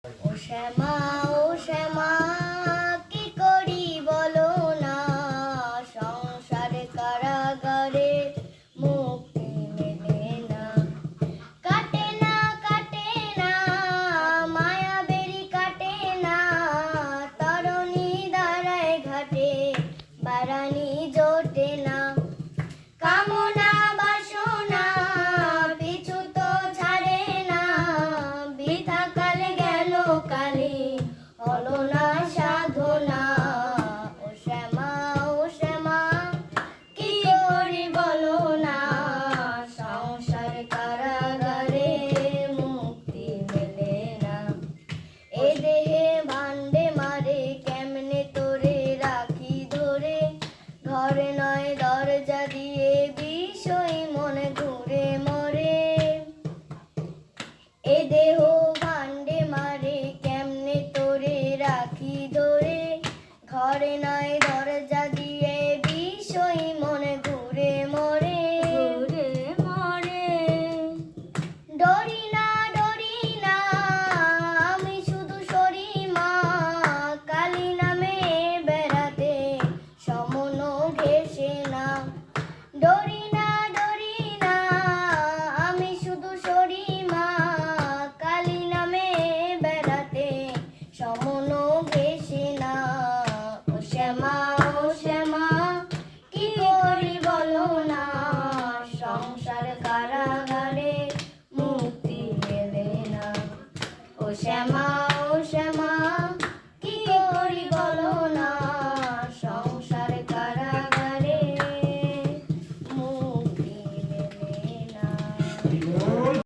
ও শ্যামা ও শ্যামা কি করি বলো না, সংসার কারাগারে মুক্তি মেলে না। কাটে না কাটে না মায়া বেরি কাটে না, তরণী দাঁড়ায় ঘাটে বারানি জোটে না। কামনা বাসনা পিছু তো ছাড়ে না, বৃথা কালে গেল কালে হলো না সাধনা। ও শ্যামা কি করি বলো না, সংসার কারাগারে মুক্তি মেলে না। এ দেহে ভান্ডে মারে কেমনে তোরে রাখি ধরে, ঘরে নয় দরজা দিয়ে বিষয় মনে ঘুরে মরে। এ দেহ ভান্ডে মারে কেমনে তোরে রাখি ধরে, ঘরে নয় দরজা দিয়ে বিষয় মনে ঘুরে মরে। ডরি না আমি শুধু সরি মা, কালী নামে বেড়াতে সমন ঘেসে না। ডরি না আমি শুধু সরি মা, কালী নামে বেড়াতে সমন ঘেসে না। ও শ্যামা কি করি বলো না, সংসার কারাগারে মুক্তি মেলে না। ও শ্যামা